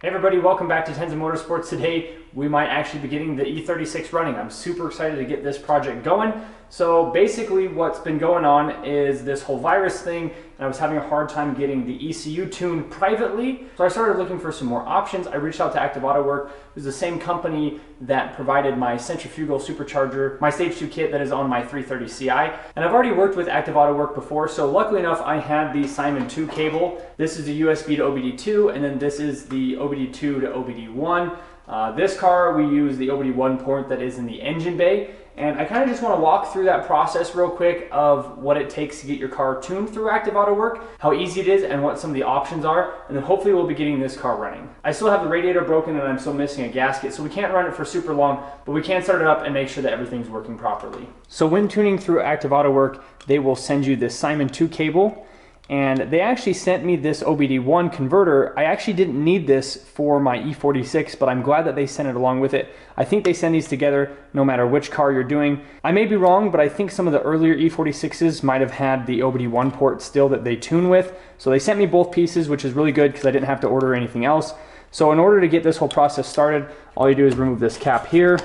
Hey everybody, welcome back to Tenza Motorsports. Today we might actually be getting the E36 running. I'm super excited to get this project going. So basically what's been going on is this whole virus thing, and I was having a hard time getting the ECU tuned privately. So I started looking for some more options. I reached out to Active Autowerke, who's the same company that provided my centrifugal supercharger, my stage 2 kit that is on my 330 Ci. And I've already worked with Active Autowerke before, so luckily enough I had the Simon 2 cable. This is the USB to OBD2, and then this is the OBD2 to OBD1. This car, we use the OBD1 port that is in the engine bay. And I kind of just want to walk through that process real quick of what it takes to get your car tuned through Active Autowerke, how easy it is, and what some of the options are, and then hopefully we'll be getting this car running. I still have the radiator broken and I'm still missing a gasket, so we can't run it for super long, but we can start it up and make sure that everything's working properly. So when tuning through Active Autowerke, they will send you this Simon 2 cable, and they actually sent me this OBD1 converter. I actually didn't need this for my E46, but I'm glad that they sent it along with it. I think they send these together no matter which car you're doing. I may be wrong, but I think some of the earlier E46s might have had the OBD1 port still that they tune with. So they sent me both pieces, which is really good because I didn't have to order anything else. So in order to get this whole process started, all you do is remove this cap here,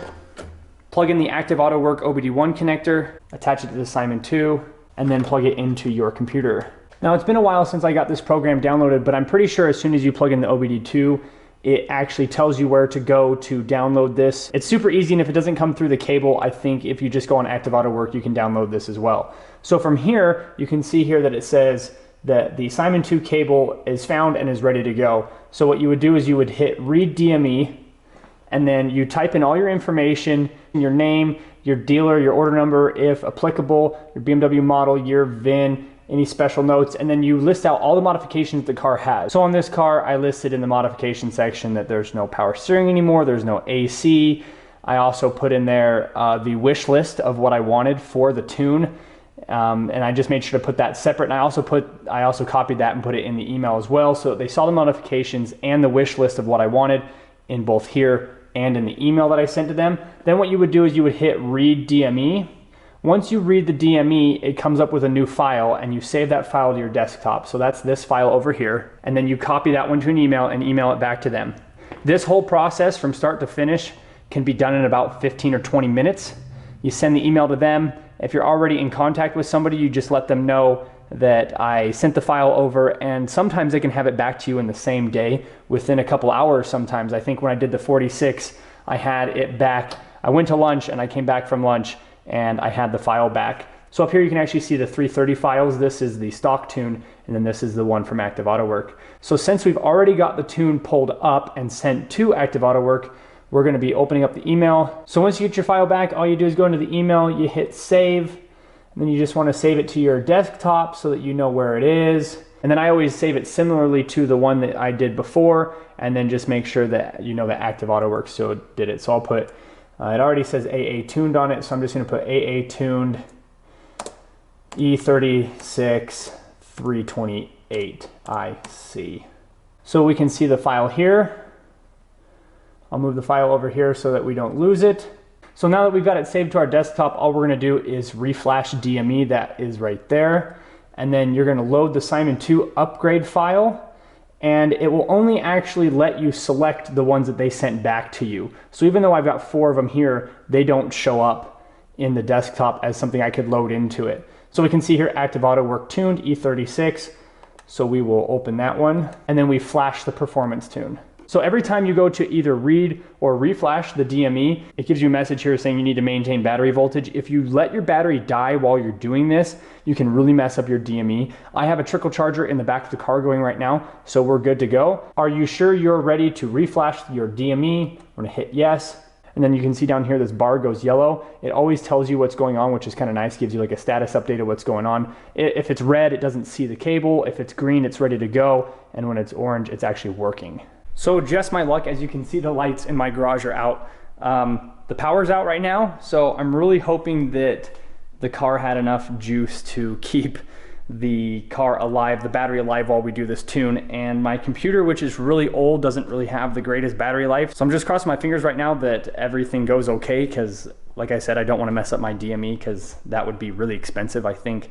plug in the Active Autowerke OBD1 connector, attach it to the Simon 2, and then plug it into your computer. Now, it's been a while since I got this program downloaded, but I'm pretty sure as soon as you plug in the OBD2, it actually tells you where to go to download this. It's super easy, and if it doesn't come through the cable, I think if you just go on Active Autowerke, you can download this as well. So from here, you can see here that it says that the Simon 2 cable is found and is ready to go. So what you would do is you would hit Read DME, and then you type in all your information, your name, your dealer, your order number, if applicable, your BMW model, year, VIN, any special notes, and then you list out all the modifications the car has. So on this car, I listed in the modification section that there's no power steering anymore, there's no AC. I also put in there the wish list of what I wanted for the tune, and I just made sure to put that separate. And I also copied that and put it in the email as well, so that they saw the modifications and the wish list of what I wanted in both here and in the email that I sent to them. Then what you would do is you would hit Read DME. Once you read the DME, it comes up with a new file, and you save that file to your desktop. So that's this file over here, and then you copy that one to an email and email it back to them. This whole process from start to finish can be done in about 15 or 20 minutes. You send the email to them. If you're already in contact with somebody, you just let them know that I sent the file over, and sometimes they can have it back to you in the same day, within a couple hours sometimes. I think when I did the 46, I had it back. I went to lunch and I came back from lunch and I had the file back. So up here you can actually see the 330 files. This is the stock tune, and then this is the one from Active Autowerke. So since we've already got the tune pulled up and sent to Active Autowerke, we're going to be opening up the email. So once you get your file back, all you do is go into the email, you hit save, and then you just want to save it to your desktop so that you know where it is. And then I always save it similarly to the one that I did before, and then just make sure that you know that Active Autowerke still did it. So I'll put it already says AA tuned on it, so I'm just going to put AA tuned E36 328 IC. So we can see the file here. I'll move the file over here so that we don't lose it. So now that we've got it saved to our desktop, all we're going to do is reflash DME. That is right there. And then you're going to load the Simon 2 upgrade file, and it will only actually let you select the ones that they sent back to you. So even though I've got 4 of them here, they don't show up in the desktop as something I could load into it. So we can see here Active Autowerke tuned E36. So we will open that one, and then we flash the performance tune. So every time you go to either read or reflash the DME, it gives you a message here saying you need to maintain battery voltage. If you let your battery die while you're doing this, you can really mess up your DME. I have a trickle charger in the back of the car going right now, so we're good to go. Are you sure you're ready to reflash your DME? We're gonna hit yes. And then you can see down here, this bar goes yellow. It always tells you what's going on, which is kind of nice, gives you like a status update of what's going on. If it's red, it doesn't see the cable. If it's green, it's ready to go. And when it's orange, it's actually working. So just my luck, as you can see, the lights in my garage are out. The power's out right now, so I'm really hoping that the car had enough juice to keep the car alive, the battery alive while we do this tune. And my computer, which is really old, doesn't really have the greatest battery life. So I'm just crossing my fingers right now that everything goes okay, because like I said, I don't want to mess up my DME because that would be really expensive. I think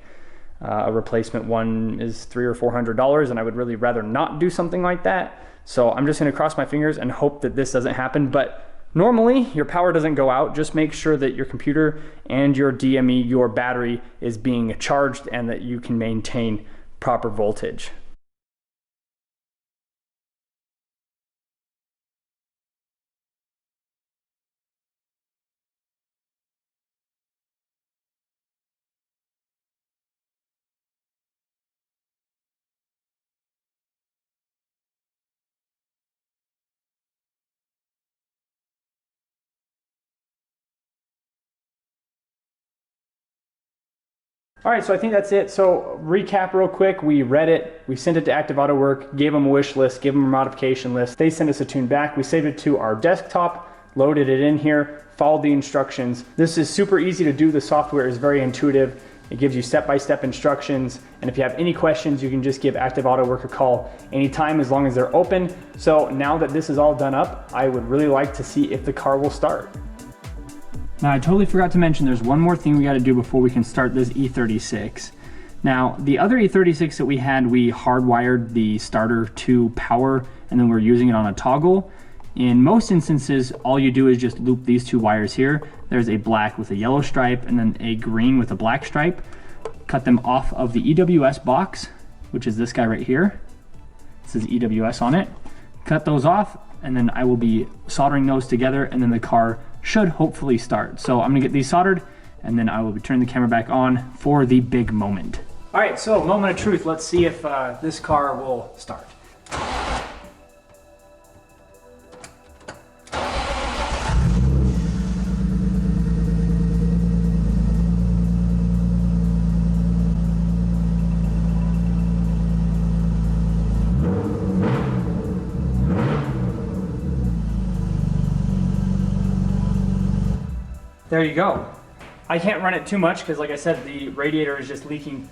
A replacement one is $300 or $400, and I would really rather not do something like that. So I'm just gonna cross my fingers and hope that this doesn't happen. But normally your power doesn't go out. Just make sure that your computer and your DME, your battery, is being charged and that you can maintain proper voltage. All right, so I think that's it. So recap real quick, we read it, we sent it to Active Autowerke, gave them a wish list, gave them a modification list. They sent us a tune back, we saved it to our desktop, loaded it in here, followed the instructions. This is super easy to do. The software is very intuitive. It gives you step-by-step instructions. And if you have any questions, you can just give Active Autowerke a call anytime as long as they're open. So now that this is all done up, I would really like to see if the car will start. Now, I totally forgot to mention there's one more thing we got to do before we can start this E36. Now, the other E36 that we had, we hardwired the starter to power and then we're using it on a toggle. In most instances, all you do is just loop these two wires here. There's a black with a yellow stripe and then a green with a black stripe. Cut them off of the EWS box, which is this guy right here. It says EWS on it. Cut those off, and then I will be soldering those together, and then the car should hopefully start. So I'm gonna get these soldered, and then I will be turning the camera back on for the big moment. All right, so moment of truth. Let's see if this car will start. There you go. I can't run it too much because, like I said, the radiator is just leaking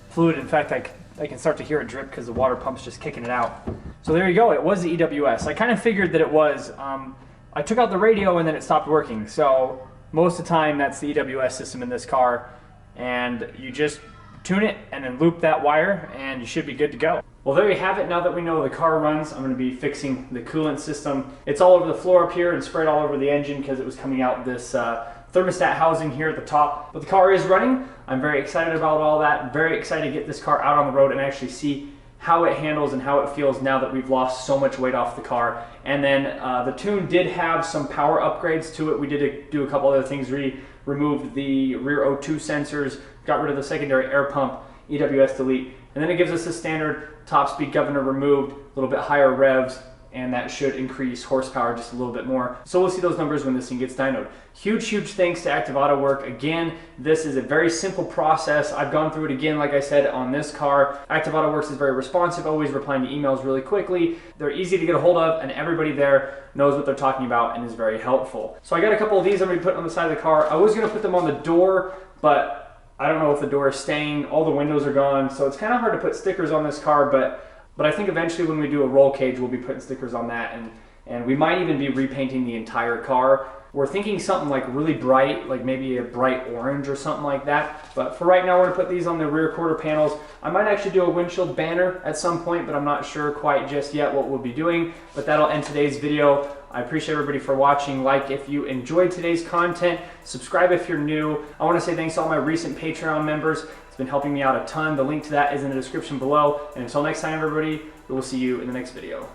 fluid. In fact, I can start to hear it drip because the water pump's just kicking it out. So there you go. It was the EWS. I kind of figured that it was. I took out the radio and then it stopped working. So most of the time, that's the EWS system in this car. And you just tune it and then loop that wire and you should be good to go. Well, there you have it. Now that we know the car runs, I'm going to be fixing the coolant system. It's all over the floor up here and spread all over the engine because it was coming out this thermostat housing here at the top. But the car is running. I'm very excited about all that. Very excited to get this car out on the road and actually see how it handles and how it feels now that we've lost so much weight off the car. And then the tune did have some power upgrades to it. We did do a couple other things. We removed the rear O2 sensors, got rid of the secondary air pump, EWS delete, and then it gives us a standard top speed governor removed, a little bit higher revs, and that should increase horsepower just a little bit more. So we'll see those numbers when this thing gets dynoed. Huge, huge thanks to Active Autowerke. Again, this is a very simple process. I've gone through it again, like I said, on this car. Active Autowerke is very responsive, always replying to emails really quickly. They're easy to get a hold of, and everybody there knows what they're talking about and is very helpful. So I got a couple of these I'm gonna be putting on the side of the car. I was gonna put them on the door, but I don't know if the door is staying. All the windows are gone, so it's kind of hard to put stickers on this car, but I think eventually when we do a roll cage, we'll be putting stickers on that, and we might even be repainting the entire car. We're thinking something like really bright, like maybe a bright orange or something like that. But for right now, we're gonna put these on the rear quarter panels. I might actually do a windshield banner at some point, but I'm not sure quite just yet what we'll be doing. But that'll end today's video. I appreciate everybody for watching. Like if you enjoyed today's content, subscribe if you're new. I wanna say thanks to all my recent Patreon members. It's been helping me out a ton. The link to that is in the description below. And until next time, everybody, we will see you in the next video.